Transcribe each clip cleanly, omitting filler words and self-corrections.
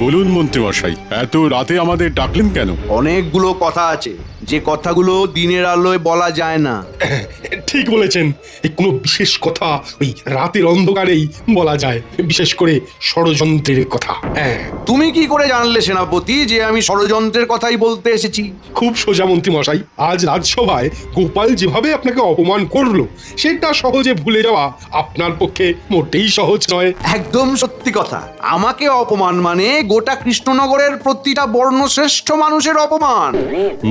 বলুন মন্ত্রীমশাই, এত রাতে আমাদের ডাকলেন কেন? অনেকগুলো কথা আছে যে কথাগুলো দিনের আলোয় বলা যায় না। ঠিক বলেছেন, এই কোনো বিশেষ কথা ওই রাতের অন্ধকারেই বলা যায়, বিশেষ করে ষড়যন্ত্রের কথা। হ্যাঁ, তুমি কি করে জানলে সেনাপতি যে আমি ষড়যন্ত্রের কথাই বলতে এসেছি? খুব সোজা মন্ত্রী মশাই, আজ রাজসভায় গোপাল যেভাবে আপনাকে অপমান করলো সেটা সহজে ভুলে যাওয়া আপনার পক্ষে মোটেই সহজ নয়। একদম সত্যি কথা। আমাকে অপমান মানে গোটা কৃষ্ণনগরের প্রতিটা বর্ণশ্রেষ্ঠ মানুষের অপমান।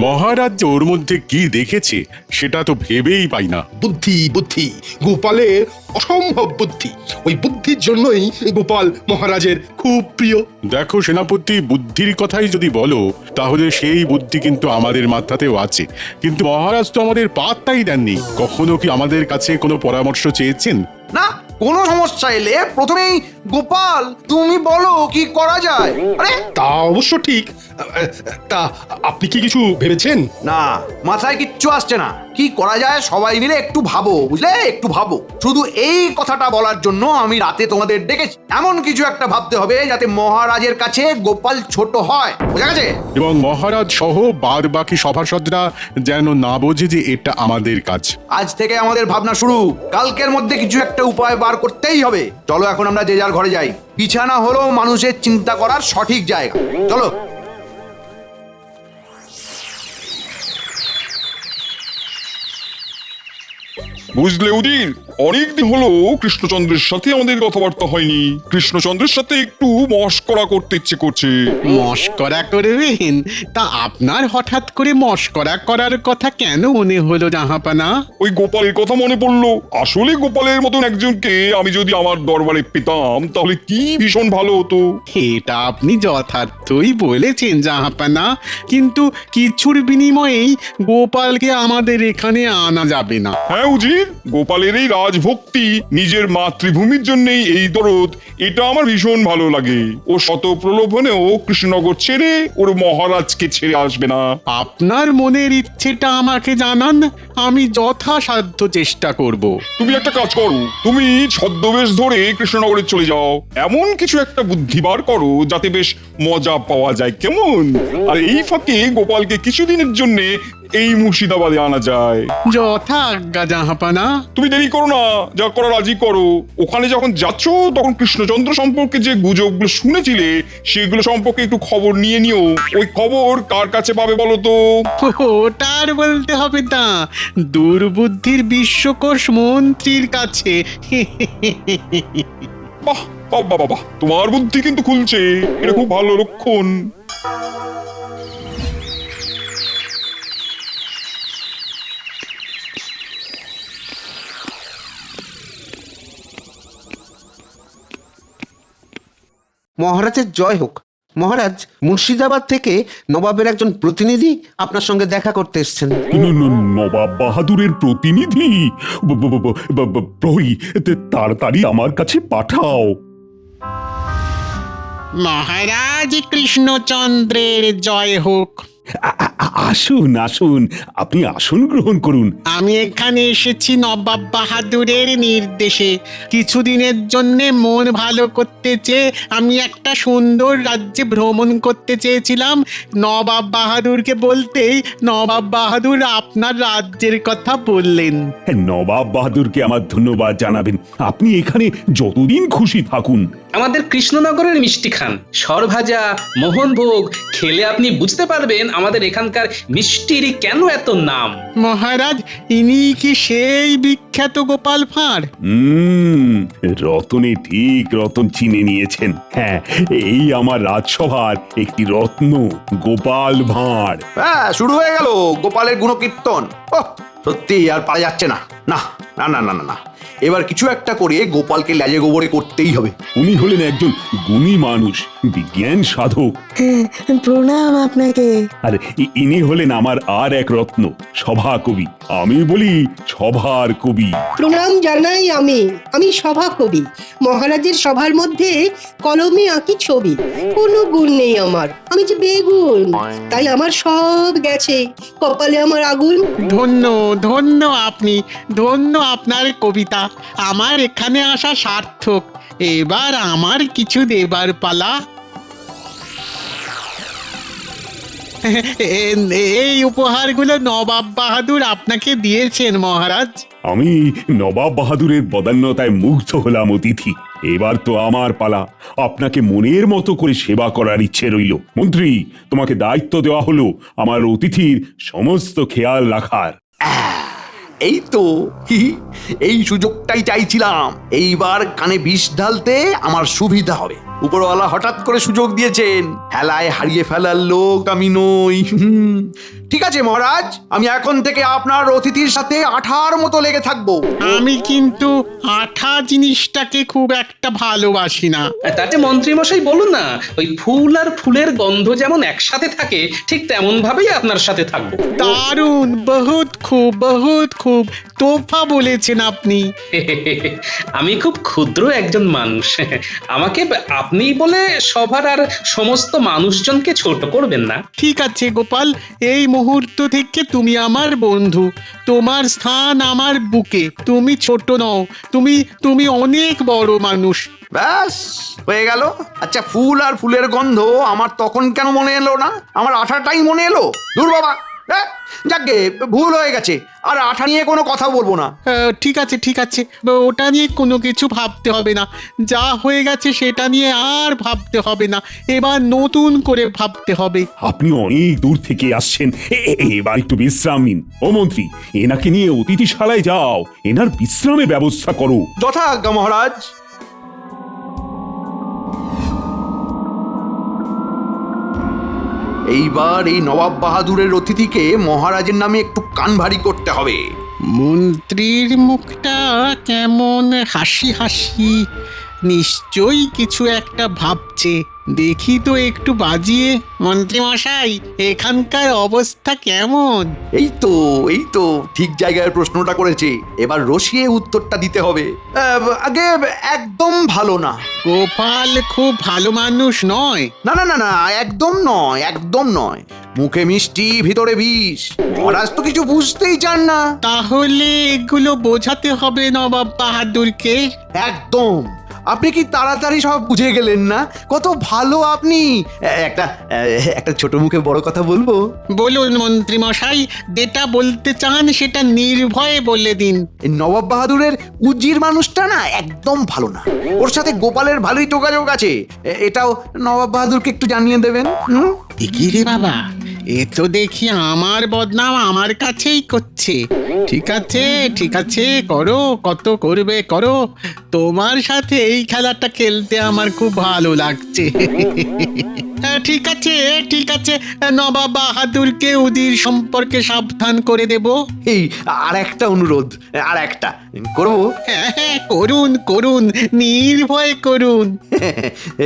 মহারাজ যে ওর মধ্যে কি দেখেছে সেটা তো ভেবেই পাই না। বুদ্ধি বুদ্ধি, গোপালের অসম্ভব বুদ্ধি। ওই বুদ্ধির জন্যই গোপাল মহারাজের খুব প্রিয়। দেখো সেনাপতি, বুদ্ধির কথাই যদি বলো তাহলে সেই বুদ্ধি কিন্তু আমাদের মাথাতেও আছে, কিন্তু মহারাজ তো আমাদের পাত্তাই দেননি। কখনো কি আমাদের কাছে কোনো পরামর্শ চেয়েছেন? না, কোনো সমস্যা এলে প্রথমেই গোপাল তুমি বলো কি করা যায়। আরে তা অবশ্য ঠিক, তা আপনি কি কিছু ভেবেছেন? না, মাথায় কিচ্ছু আসছে না। কি করা যায় সবাই মিলে একটু ভাবো, বুঝলে, একটু ভাবো। শুধু এই কথাটা বলার জন্য আমি রাতে তোমাদের ডেকেছি। এমন কিছু একটা ভাবতে হবে যাতে মহারাজের কাছে গোপাল ছোট হয়, বুঝা গেছে? এবং মহারাজ সহ বাদ বাকি সভাসদরা যেন না বোঝে যে এটা আমাদের কাজ। আজ থেকে আমাদের ভাবনা শুরু। কালকের মধ্যে কিছু একটা উপায় বার করতেই হবে। চলো এখন আমরা যে যার ঘরে যাই। বিছানা হলো মানুষের চিন্তা করার সঠিক জায়গা। চলো। বুঝলে উজির, অনেকদিন হলো কৃষ্ণচন্দ্রের সাথে আমাদের কথাবার্তা হয়নি। কৃষ্ণচন্দ্রের সাথে একটু মশকরা করতে ইচ্ছে করছে। মশকরা করবেন? তা আপনার হঠাৎ করে মশকরা করার কথা কেন মনে হলো জাহাপানা? ওই গোপালের কথা মনে পড়লো। আসলে গোপালের মতন একজনকে আমি যদি আমার দরবারে পেতাম তাহলে কি ভীষণ ভালো হতো। এটা আপনি যথার্থই বলেছেন জাহাপানা, কিন্তু কিছুর বিনিময়েই গোপালকে আমাদের এখানে আনা যাবে না। হ্যাঁ উজির, গোপালের এই রাজভক্তি, নিজের মাতৃভূমির জন্যই এই দরদ, এটা আমার ভীষণ ভালো লাগে। ও শত প্রলোভনেও কৃষ্ণনগর ছেড়ে ওর মহারাজকে ছেড়ে আসবে না। আপনার মনের ইচ্ছেটা আমাকে জানান, আমি যথাসাধ্য চেষ্টা করব। তুমি একটা কাজ করো, তুমি ছদ্মবেশ ধরে কৃষ্ণনগরে চলে যাও। এমন কিছু একটা বুদ্ধি বার করো যাতে বেশ মজা পাওয়া যায়, কেমন? আর এই ফাঁকে গোপালকে কিছুদিনের জন্য এই মুর্শিদাবাদে আনা যায়। যথা আজ্ঞা জাহাপানা। তুমি দেরি করো না, যা করো রাজি করো। ওখানে যখন যাচ্ছ তখন কৃষ্ণচন্দ্র সম্পর্কে যে গুজবগুলো শুনেছিলে সেগুলো সম্পর্কে একটু খবর নিয়ে নিও। ওই খবর কার কাছে পাবে বলো তো? ওটা আর বলতে হবে না, দুর্বুদ্ধির বিশ্বকোষ মন্ত্রীর কাছে। বাহ বাবা বাবা, তোমার বুদ্ধি কিন্তু খুলছে, এটা খুব ভালো লক্ষণ। মহারাজের জয় হোক। মহারাজ, মুর্শিদাবাদ থেকে নবাবের একজন প্রতিনিধি আপনার সঙ্গে দেখা করতে এসেছেন। নবাব বাহাদুরের প্রতিনিধি? প্রহরী, তাড়াতাড়ি আমার কাছে পাঠাও। মহারাজ কৃষ্ণচন্দ্রের জয় হোক। আসুন আসুন, আপনি আসন গ্রহণ করুন। আমি এখানে এসেছি নবাব বাহাদুরের নির্দেশে। কিছুদিনের জন্য মন ভালো করতে চেয়ে আমি একটা সুন্দর রাজ্যে ভ্রমণ করতে চেয়েছিলাম। নবাব বাহাদুরকে বলতেই নবাব বাহাদুর আপনার রাজ্যের কথা বললেন। নবাব বাহাদুরকে আমার ধন্যবাদ জানাবেন। আপনি এখানে যতদিন খুশি থাকুন। আমাদের কৃষ্ণনগরের মিষ্টি খান, সরভাজা, মোহনভোগ খেলে আপনি বুঝতে পারবেন আমাদের এখানকার মিষ্টির কেন এত নাম। মহারাজ, ইনি কি সেই বিখ্যাত গোপাল ভাঁড়? রতনে ঠিক রতন চিনে নিয়েছেন। হ্যাঁ, এই আমার রাজসভার একটি রত্ন, গোপাল ভাঁড়। হ্যাঁ, শুরু হয়ে গেল গোপালের গুণকীর্তন। ওহ, সত্যি আর পারা যাচ্ছে না। না না না না না না, এবার কিছু একটা করে গোপালকে লেজে গোবরে করতেই হবে। উনি হলেন একজন গুণী মানুষ, বিজ্ঞান সাধক। প্রণাম আপনাকে। আর ইনি হলেন আমার আর এক রত্ন, সভা কবি। আমি বলি সভার কবি। প্রণাম জানাই আমি সভা কবি। মহারাজের সভার মধ্যে কলমে আঁকি ছবি। কোনো গুণ নেই আমার, আমি যে বেগুন, তাই আমার সব গেছে, কপালে আমার আগুন। ধন্য ধন্য আপনি, ধন্য আপনার কবিতা। আমার এখানে আসা সার্থক। এবার আমার কিছু দেবার পালা। এই উপহারগুলো নবাব বাহাদুর আপনাকে দিয়েছেন মহারাজ। আমি নবাব বাহাদুরের বদান্যতায় মুগ্ধ হলাম অতিথি। এবার তো আমার পালা, আপনাকে মনের মতো করে সেবা করার ইচ্ছে রইল। মন্ত্রী, তোমাকে দায়িত্ব দেওয়া হলো আমার অতিথির সমস্ত খেয়াল রাখার। এই তো এই সুযোগটাই চাইছিলাম। এইবার কানে বিষ ঢালতে আমার সুবিধা হবে। উপরওয়ালা হঠাৎ করে সুযোগ দিয়েছেন, হেলায় হারিয়ে ফেলার লোক আমি নই। ঠিক আছে মহারাজ, আমি এখন থেকে আপনার অতিথির সাথে আঠার মতো লেগে থাকবো। আমি কিন্তু আঠা জিনিসটাকে খুব একটা ভালোবাসি না। তাতে মন্ত্রী মশাই বলুন না, ওই ফুল আর ফুলের গন্ধ যেমন একসাথে থাকে ঠিক তেমন ভাবেই আপনার সাথে থাকবো। দারুণ, বহুত খুব তোফা বলেছেন আপনি। আমি খুব ক্ষুদ্র একজন মানুষ, আমাকে আপনি বলে সবার আর সমস্ত মানুষজনকে ছোট করবেন না। ঠিক আছে গোপাল, এই মুহূর্ত থেকে তুমি আমার বন্ধু। তোমার স্থান আমার বুকে। তুমি ছোট নও, তুমি অনেক বড় মানুষ। ব্যাস হয়ে গেল। আচ্ছা, ফুল আর ফুলের গন্ধ আমার তখন কেন মনে এলো না? আমার আঠাটাই মনে এলো। দূর বাবা, যাকে ভুল হয়ে গেছে, আর আঠা নিয়ে কোনো কথা বলবো না। ঠিক আছে, ওটা নিয়ে কোনো কিছু ভাবতে হবে না। যা হয়ে গেছে সেটা নিয়ে আর ভাবতে হবে না, এবার নতুন করে ভাবতে হবে। আপনি অনেক দূর থেকে আসছেন, এবার একটু বিশ্রাম নিন। ও মন্ত্রী, এনাকে নিয়ে অতিথিশালায় যাও, এনার বিশ্রামের ব্যবস্থা করো। যথাজ্ঞা মহারাজ। এইবার এই নবাব বাহাদুরের অতিথিকে মহারাজের নামে একটু কান ভারী করতে হবে। মন্ত্রীর মুখটা কেমন হাসি হাসি, নিশ্চয়ই কিছু একটা ভাবছে। দেখি তো একটু বাজিয়ে। মন্ত্রী মশাই, এখানকার অবস্থা কেমন? এই তো ঠিক জায়গায় প্রশ্নটা করেছে। এবার রসিয়ে উত্তরটা দিতে হবে। আগে একদম ভালো না। গোপাল খুব ভালো মানুষ নয়। না, একদম নয়। মুখে মিষ্টি, ভিতরে বিষ। মহারাজ তো কিছু বুঝতেই চান না। তাহলে এগুলো বোঝাতে হবে নবাব বাহাদুরকে। একদম। আপনি কি তাড়াতাড়ি সব বুঝে গেলেন না? কত ভালো আপনি। একটা ছোট মুখে বড় কথা বলবো? বলুন মন্ত্রী মশাই, যেটা বলতে চান সেটা নির্ভয়ে বলে দিন। এই নবাব বাহাদুরের উজির মানুষটা না একদম ভালো না। ওর সাথে গোপালের ভালোই যোগাযোগ আছে। এটাও নবাব বাহাদুরকে একটু জানিয়ে দেবেন। কি রে বাবা, এ তো দেখি আমার বদনাম আমার কাছেই করছে। ঠিক আছে, করো, কত করবে করো। তোমার সাথে এই খেলাটা খেলতে আমার খুব ভালো লাগছে। ঠিক আছে, নবাব বাহাদুরকে উদির সম্পর্কে সাবধান করে দেব। এই আর একটা অনুরোধ, আর একটা করবো। হ্যাঁ, করুন, নির্ভয় করুন।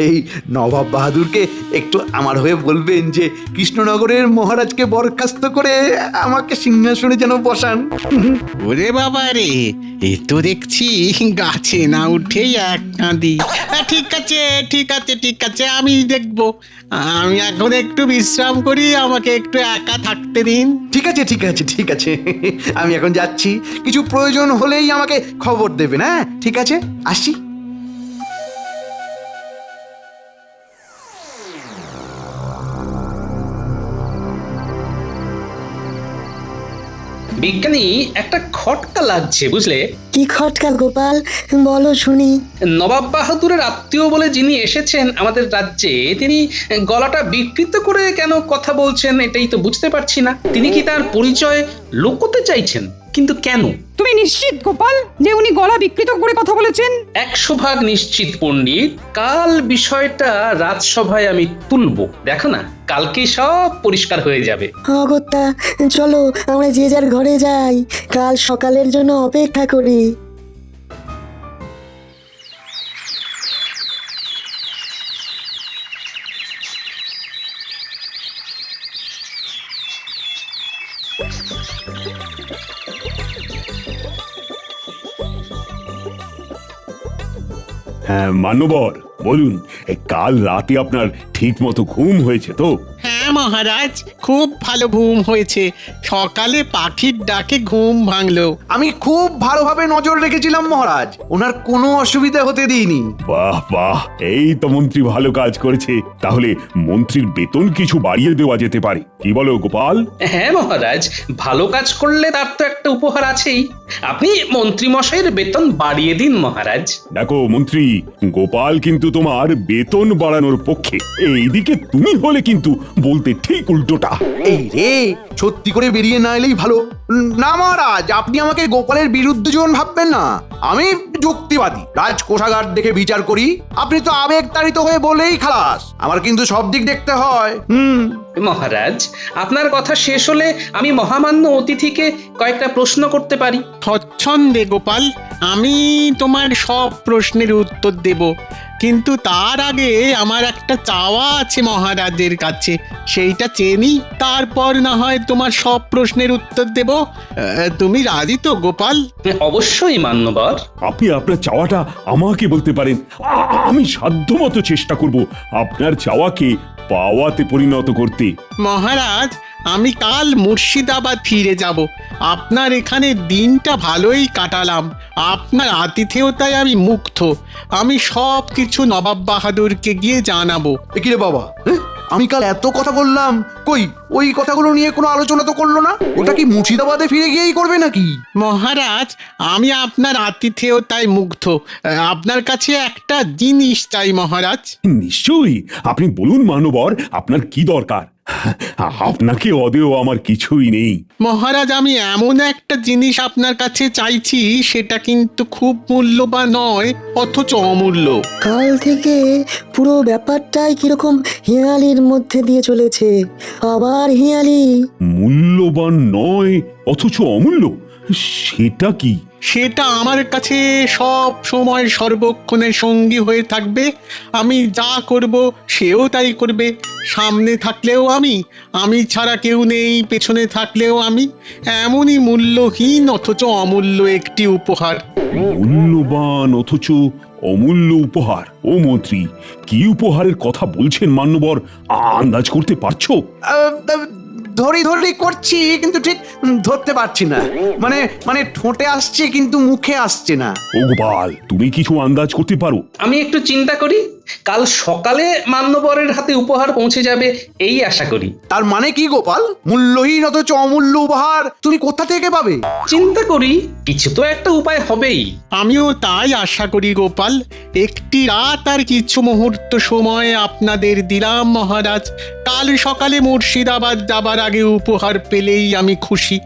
এই নবাব বাহাদুরকে একটু আমার হয়ে বলবেন যে কৃষ্ণনগরের মহারাজকে বরখাস্ত করে আমাকে সিংহাসনে যেন বসান। ওরে বাবা রে, এ তো দেখছি গাছে না উঠেই এক কাঁদি। ঠিক আছে, আমি দেখব। আমি এখন একটু বিশ্রাম করি, আমাকে একটু একা থাকতে দিন। ঠিক আছে, আমি এখন যাচ্ছি। কিছু প্রয়োজন হলেই আমাকে খবর দেবেন। হ্যাঁ, ঠিক আছে, আসছি। বিজ্ঞানী, একটা খটকা লাগছে বুঝলে। কি খটকা গোপাল, বলো শুনি। নবাব বাহাদুরের আত্মীয় বলে যিনি এসেছেন আমাদের রাজ্যে, তিনি গলাটা বিকৃত করে কেন কথা বলছেন এটাই তো বুঝতে পারছি না। তিনি কি তার পরিচয় লুকোতে চাইছেন? কিন্তু কেন? তুমি নিশ্চিত গোপাল যে উনি গলা বিকৃত করে কথা বলেছেন? 100% নিশ্চিত পণ্ডিত। কাল বিষয়টা রাজসভায় আমি তুলবো, দেখো না, কালকে সব পরিষ্কার হয়ে যাবে। অগত্যা, চলো আমরা যে যার ঘরে যাই, কাল সকালের জন্য অপেক্ষা করি। হ্যাঁ মান্যবর, বলুন, কাল রাতে আপনার ঠিক মতো ঘুম হয়েছে তো? হ্যাঁ মহারাজ, খুব ভালো ঘুম হয়েছে। সকালে পাখির ডাকে ঘুম ভাঙলো। আমি খুব ভালোভাবে নজর রেখেছিলাম মহারাজ, ওনার কোনো অসুবিধা হতে দিইনি। বাহ বাহ, এই তো মন্ত্রী ভালো কাজ করেছে। তাহলে মন্ত্রীর বেতন কিছু বাড়িয়ে দেওয়া যেতে পারে, কি বলো গোপাল? হ্যাঁ মহারাজ, ভালো কাজ করলে তার তো একটা উপহার আছেই। আপনি মন্ত্রী মশাইয়ের বেতন বাড়িয়ে দিন মহারাজ। দেখো মন্ত্রী, গোপাল কিন্তু তোমার বেতন বাড়ানোর পক্ষে। এইদিকে তুমি হলে কিন্তু বলতে ঠিক উল্টোটা। এই রে, সত্যি করে বেরিয়ে না এলেই ভালো। না মহারাজ, আপনি আমাকে গোপালের বিরুদ্ধে যেমন ভাববেন না। আমি যুক্তিবাদী, রাজকোষাগার দেখে বিচার করি। আপনি তো আবেগতাড়িত হয়ে বলেই খালাস। আমার কিন্তু সব দিক দেখতে হয়। মহারাজ, আপনার কথা শেষ হলে আমি মহামান্য অতিথিকে কয়েকটা প্রশ্ন করতে পারি। স্বচ্ছন্দে গোপাল, আমি তোমার সব প্রশ্নের উত্তর দেব, কিন্তু তার আগে আমার একটা চাওয়া আছে মহারাজের কাছে। সেইটা চেনি, তারপর না হয় তোমার সব প্রশ্নের উত্তর দেব। তুমি রাজি তো গোপাল? অবশ্যই মান্যবর। আপনি আপনার চাওয়াটা আমাকে বলতে পারেন। আমি সাধ্যমতো চেষ্টা করব আপনার চাওয়াকে পাওয়াতে পরিণত করতে। মহারাজ, আমি কাল মুর্শিদাবাদ ফিরে যাব। আপনার এখানে দিনটা ভালোই কাটালাম। আপনার আতিথেয়তায় আমি মুগ্ধ। আমি সব কিছু নবাব বাহাদুরকে গিয়ে জানাবো। কি রে বাবা, আমি কাল এত কথা বললাম, কই ওই কথাগুলো নিয়ে কোনো আলোচনা তো করলো না। ওটা কি মুর্শিদাবাদে ফিরে গিয়েই করবে নাকি? মহারাজ, আমি আপনার আতিথেয়তায় মুগ্ধ। আপনার কাছে একটা জিনিস চাই মহারাজ। নিশ্চয়ই, আপনি বলুন মানবর, আপনার কি দরকার? আপনাকে অদেয় আমার কিছুই নেই। মহারাজ, আমি এমন একটা জিনিস আপনার কাছে চাইছি, সেটা কিন্তু খুব মূল্যবান নয়, অথচ অমূল্য। কাল থেকে পুরো ব্যাপারটাই কিরকম হিয়ালির মধ্যে দিয়ে চলেছে। আবার হিয়ালি। মূল্যবান নয় অথচ অমূল্য, সেটা কি? সেটা আমার কাছে সব সময় সর্বক্ষণের সঙ্গী হয়ে থাকবে। আমি যা করব সেও তাই করবে। সামনে থাকলেও আমি ছাড়া কেউ নেই, পেছনে থাকলেও আমি। এমনই মূল্যহীন অথচ অমূল্য একটি উপহার। মূল্যবান অথচ অমূল্য উপহার? ও মন্ত্রী, কি উপহারের কথা বলছেন মান্যবর? আন্দাজ করতে পারছো? ধরি ধরি করছি, কিন্তু ঠিক ধরতে পারছি না। মানে ঠোঁটে আসছে কিন্তু মুখে আসছে না। ও গোপাল, তুমি কিছু আন্দাজ করতে পারো? আমি একটু চিন্তা করি, কাল সকালে মান্যবরের হাতে উপহার পৌঁছে যাবে এই আশা করি। তার মানে কি গোপাল? মূল্যহীন অথচ অমূল্য উপহার তুমি কোথা থেকে পাবে? চিন্তা করি, কিছু তো একটা উপায় হবেই। আমিও তাই আশা করি গোপাল। একটি রাত আর কিছু মুহূর্ত সময় আপনাদের দিলাম মহারাজ। কাল সকালে মুর্শিদাবাদ যাবার আগে উপহার পেলেই আমি খুশি।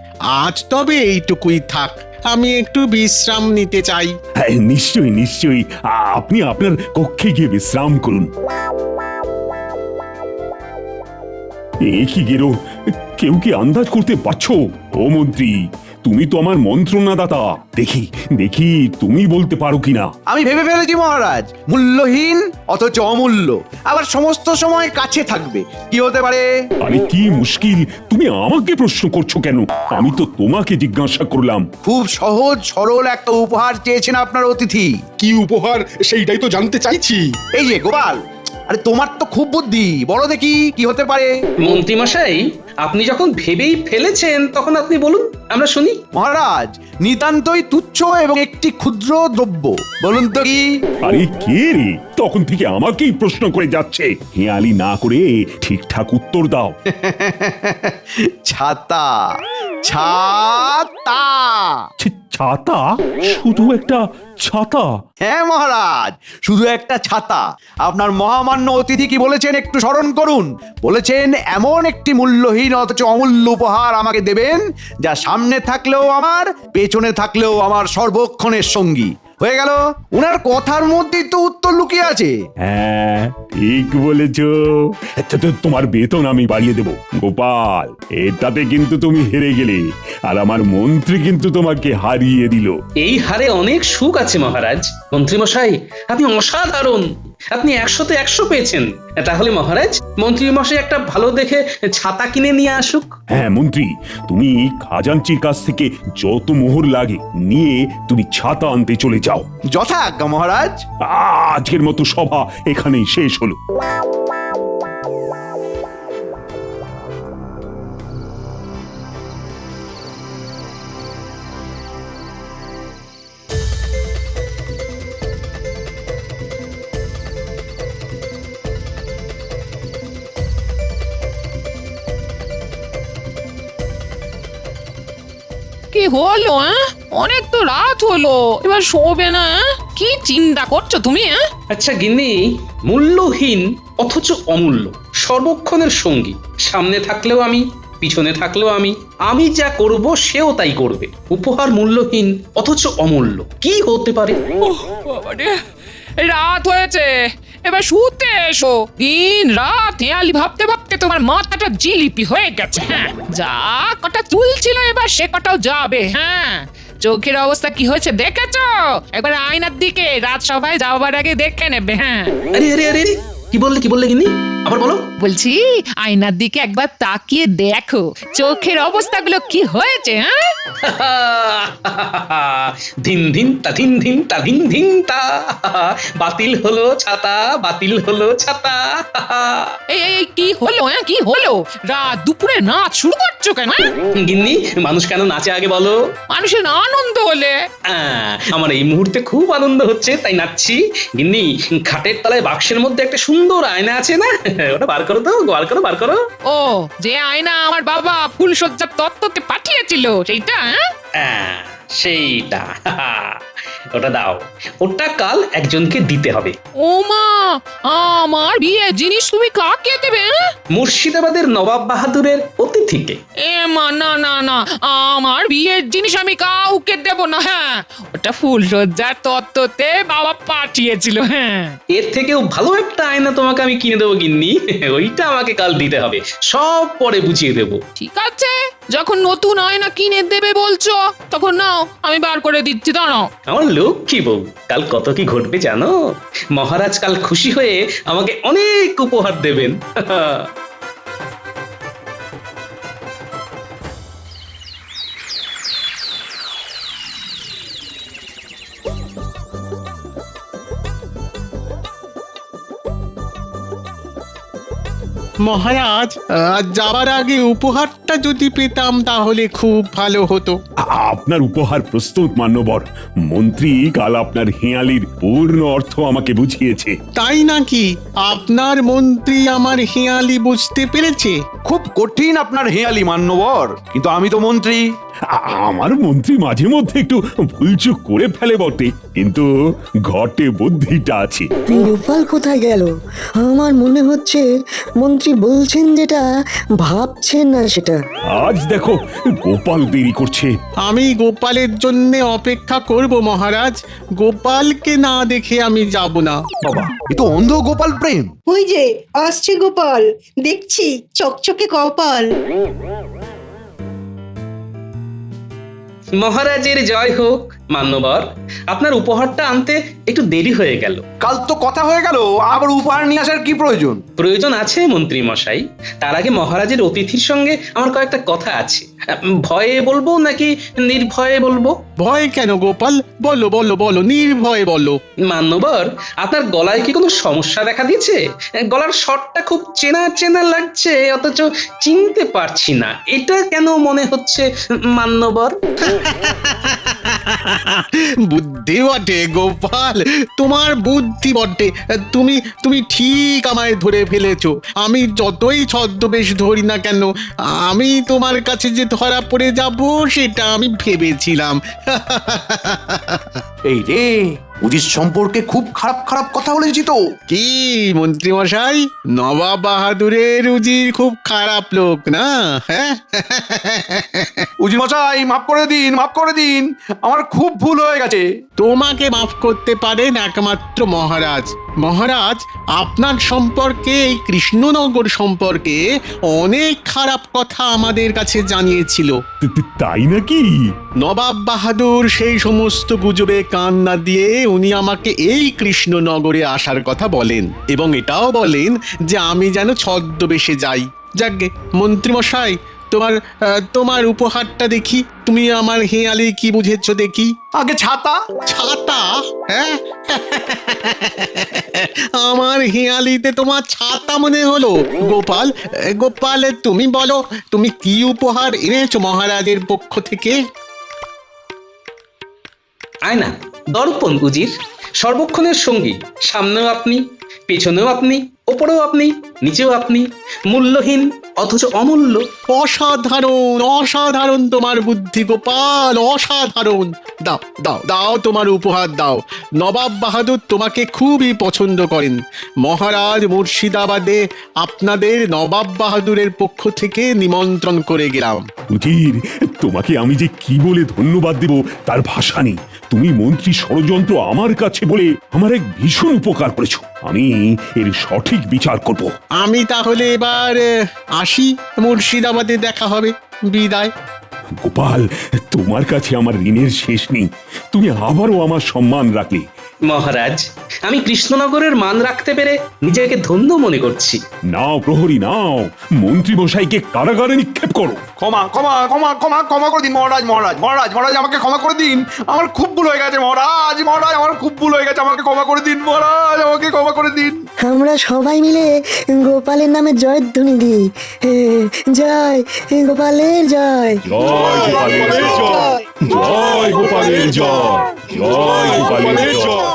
আজ তবে এইটুকুই থাক, আমি একটু বিশ্রাম নিতে চাই। হ্যাঁ, নিশ্চয়ই নিশ্চয়ই, আপনি আপনার কক্ষে গিয়ে বিশ্রাম করুন। এ কি গেরো, কেউ কি আন্দাজ করতে পারছো? ও মন্ত্রী, তুমি তো আমার মন্ত্রণাদাতা, দেখি দেখি তুমি বলতে পারো কিনা। আমি ভেবে ফেলেছি মহারাজ, মূল্যহীন অথচ অমূল্য, আবার সমস্ত সময় কাছে থাকবে। কি হতে পারে? আরে কি মুশকিল, তুমি আমাকে প্রশ্ন করছো কেন? আমি তো তোমাকে জিজ্ঞাসা করলাম। খুব সহজ সরল একটা উপহার চেয়েছেন আপনার অতিথি। কি উপহার সেইটাই তো জানতে চাইছি। এই যে গোপাল, আরে তোমার তো খুব বুদ্ধি, বলো দেখি কি হতে পারে। মন্ত্রী মশাই, আপনি যখন ভেবেই ফেলেছেন তখন আপনি বলুন, আমরা শুনি। মহারাজ, নিতান্তই তুচ্ছ এবং একটি ক্ষুদ্র দ্রব্য। বলুন তো কি? আরে কে রে, তখন থেকে আমাকেই প্রশ্ন করে যাচ্ছে। হেয়ালি না করে ঠিকঠাক উত্তর দাও। ছাতা। ছাতা। ছাতা? শুধু একটা ছাতা? হ্যাঁ মহারাজ, শুধু একটা ছাতা। আপনার মহামান্য অতিথি কি বলেছেন একটু স্মরণ করুন। বলেছেন এমন একটি মূল্যহীন অথচ অমূল্য উপহার আমাকে দেবেন, যা সামনে থাকলেও আমার, পেছনে থাকলেও আমার সর্বক্ষণের সঙ্গী। হয়ে গেল, উনার কথার মধ্যেই তো উত্তর লুকিয়ে আছে। হ্যাঁ, ঠিক বলেছো। তোমার বেতন আমি বাড়িয়ে দেব গোপাল। এটাতে কিন্তু তুমি হেরে গেলে, আর আমার মন্ত্রী কিন্তু তোমাকে হারিয়ে দিল। এই হারে অনেক সুখ আছে মহারাজ। মন্ত্রী মশাই, আপনি অসাধারণ। আপনি 100-তে 100 পেয়েছেন। তাহলে মহারাজ, মন্ত্রী মশাই একটা ভালো দেখে ছাতা কিনে নিয়ে আসুক। হ্যাঁ মন্ত্রী, তুমি খাজাঞ্চির কাছ থেকে যত মোহর লাগে নিয়ে তুমি ছাতা আনতে চলে যাও। যথাজ্ঞা মহারাজ। আজকের মতো সভা এখানেই শেষ হলো। কি হলো? অনেক তো রাত হলো, এবার শোবে না? কি চিন্তা করছো তুমি? আচ্ছা গিন্নি, মূল্যহীন অথচ অমূল্য, সর্বক্ষণের সঙ্গী, সামনে থাকলেও আমি, পিছনে থাকলেও আমি, আমি যা করব সেও তাই করবে, উপহার মূল্যহীন অথচ অমূল্য, কি হতে পারে? বাবারে, রাত হয়েছে, এবার শুতে এসো। দিন রাত হেয়ালি ভাবতে ভাবতে তোমার মাথাটা জিলিপি হয়ে গেছে। হ্যাঁ, যা কটা চুল ছিল এবার সে কটাও যাবে। হ্যাঁ, চোখের অবস্থা কি হয়েছে দেখেছো? একবার আয়নার দিকে রাত সবাই যাওয়ার আগে দেখে নেবে। হ্যাঁ, আরে আরে আরে আরে, কি বললে গিন্নি? আবার বলো। বলছি আয়নার দিকে একবার তাকিয়ে দেখো চোখের অবস্থাগুলো কি হয়েছে। ধিন ধিন তা ধিন ধিন তা ধিন ধিন তা, বাতিল হলো ছাতা, বাতিল হলো ছাতা। এই কি হলো? কি হলো? রাত দুপুরে নাচ শুরু করছো কেন? গিন্নি, মানুষ কেন নাচে আগে বলো? মানুষের আনন্দ হলে। আমার এই মুহূর্তে খুব আনন্দ হচ্ছে তাই নাচছি। গিন্নি, খাটের তলায় বাক্সের মধ্যে একটা সুন্দর আয়না আছে না, ওটা বার করো তো, বার করো। ও, যে আয়না আমার বাবা ফুলসজ্জার তত্ত্বতে পাঠিয়েছিল সেইটা? সেইটা, ওটা দাও। ওটা কাল একজনকে দিতে হবে। ও মা, আমার বিয়ে জিনিস তুমি কাকে দেবে? মুর্শিদাবাদের নবাব বাহাদুরের অতিথিকে। এ মা, না না না, আমার বিয়ের জিনিস আমি কাউকে দেব না। হ্যাঁ, ওটা ফুলসজ্জার তত্ত্বতে বাবা পাঠিয়েছিল। হ্যাঁ, এর থেকেও ভালো একটা আয়না তোমাকে আমি কিনে দেবো গিন্নি, ওইটা আমাকে কাল দিতে হবে, সব পরে বুঝিয়ে দেবো। ঠিক আছে, যখন নতুন আয়না কিনে দেবে বলছো তখন নাও, আমি বার করে দিচ্ছি, দাঁড়াও। আমার লক্ষ্মী বউ, কাল কত কি ঘটবে জানো? মহারাজ কাল খুশি হয়ে আমাকে অনেক উপহার দেবেন। মহারাজ, যাবার আগে উপহারটা যদি পেতাম তাহলে খুব ভালো হতো। আপনার উপহার প্রস্তুত মান্যবর। মন্ত্রী কাল আপনার হেঁয়ালির পূর্ণ অর্থ আমাকে বুঝিয়েছে। তাই নাকি? আপনার মন্ত্রী আমার হেঁয়ালি বুঝতে পেরেছে? খুব কঠিন আপনার হেয়ালি মান্যবর, কিন্তু আমি তো মন্ত্রী। আমার মন্ত্রী মাঝে মধ্যে একটু ভুলচুক করে ফেলে বটে, কিন্তু ঘটে বুদ্ধিটা আছে। গোপাল কোথায় গেল? আমার মনে হচ্ছে মন্ত্রী বলছেন যেটা ভাবছেন না সেটা। আজ দেখো গোপাল দেরি করছে। আমি গোপালের জন্য অপেক্ষা করব মহারাজ। গোপালকে না দেখে আমি যাব না। বাবা, এ তো অন্ধ গোপাল প্রেম। ওই যে আসছে গোপাল, দেখছি চকচকে কপাল। মহারাজের জয় হোক। মান্যবর, আপনার উপহারটা আনতে একটু দেরি হয়ে গেল। কাল তো কথা হয়ে গেল, আবার উপহার নিয়ে আসার কি প্রয়োজন? প্রয়োজন আছে মন্ত্রী মশাই, তার আগে মহারাজের অতিথির সঙ্গে আমার কয়েকটা কথা আছে। ভয়ে বলবো নাকি নির্ভয়ে বলবো? ভয় কেন গোপাল? বলো বলো বলো, নির্ভয়ে বলো। মান্যবর, আপনার গলায় কি কোনো সমস্যা দেখা দিয়েছে? গলার স্বরটা খুব চেনা চেনা লাগছে, অথচ চিনতে পারছি না, এটা কেন মনে হচ্ছে মান্যবর? বুদ্ধি বটে গোপাল, তোমার বুদ্ধি বটে। তুমি ঠিক আমায় ধরে ফেলেছো। আমি যতই ছদ্মবেশ ধরি না কেন, আমি তোমার কাছে যে ধরা পড়ে যাব সেটা আমি ভেবেছিলাম। এই রে, উজির সম্পর্কে খুব খারাপ খারাপ কথা বলেছি তো। কি মন্ত্রী মশাই, নবাব বাহাদুরের উজির খুব খারাপ লোক না? হ্যাঁ, উজির মশাই, মাফ করে দিন, মাফ করে দিন, আমার খুব ভুল হয়ে গেছে। তোমাকে মাফ করতে পারেন একমাত্র মহারাজ। মহারাজ, আপনার সম্পর্কে, এই কৃষ্ণনগর সম্পর্কে অনেক খারাপ কথা আমাদের কাছে জানিয়েছিল। তাই নাকি? নবাব বাহাদুর সেই সমস্ত গুজবে কান না দিয়ে উনি আমাকে এই কৃষ্ণনগরে আসার কথা বলেন, এবং এটাও বলেন যে আমি যেন ছদ্মবেশে যাই। যাকগে মন্ত্রী মশাই, তোমার উপহারটা দেখি। তুমি আমার হেয়ালি কি বুঝেছো দেখি। আগে ছাতা। ছাতা? হ্যাঁ, আমার হেয়ালিতে তোমার ছাতা মনে হলো। গোপাল, তুমি বলো, তুমি কি উপহার এনেছো মহারাজের পক্ষ থেকে? আয়না, দর্পণ উজির, সর্বক্ষণের সঙ্গী, সামনেও আপনি, পেছনেও আপনি, ওপরেও আপনি, নিচেও আপনি, মূল্যহীন অথচ অমূল্য। অসাধারণ অসাধারণ তোমার বুদ্ধি গোপাল, অসাধারণ। দাও দাও দাও, তোমার উপহার দাও। নবাব বাহাদুর তোমাকে খুবই পছন্দ করেন। মহারাজ মুর্শিদাবাদে আপনাদের নবাব বাহাদুরের পক্ষ থেকে নিমন্ত্রণ করে গেলাম। উজির, তোমাকে আমি যে কি বলে ধন্যবাদ দেব তার ভাষা নেই। তুমি মন্ত্রী ষড়যন্ত্র আমার কাছে বলে আমার এক ভীষণ উপকার করেছো। আমি এর সঠিক বিচার করব। আমি তাহলে এবার আসি, মুর্শিদাবাদে দেখা হবে। বিদায়। গোপাল, তোমার কাছে আমার ঋণের শেষ নেই। তুমি আবারও আমার সম্মান রাখলে। মহারাজ, আমি কৃষ্ণনগরের মান রাখতে পেরে নিজেকে ধন্য মনে করছি। নাও প্রহরী, নাও মন্ত্রী মশাইকে কারাগারে নিক্ষেপ করো। ক্ষমা ক্ষমা ক্ষমা ক্ষমা ক্ষমা করে দিন মহারাজ, মহারাজ মহারাজ মহারাজ, আমাকে ক্ষমা করে দিন। আমার খুব ভুল হয়ে গেছে মহারাজ, মহারাজ আমার খুব ভুল হয়ে গেছে, আমাকে ক্ষমা করে দিন মহারাজ, আমাকে ক্ষমা করে দিন। আমরা সবাই মিলে গোপালের নামে জয়ধ্বনি দিই। জয় গোপালের জয়। জয় গোপালের জয়, জয় গোপালের জয়, জয় গোপালের জয়।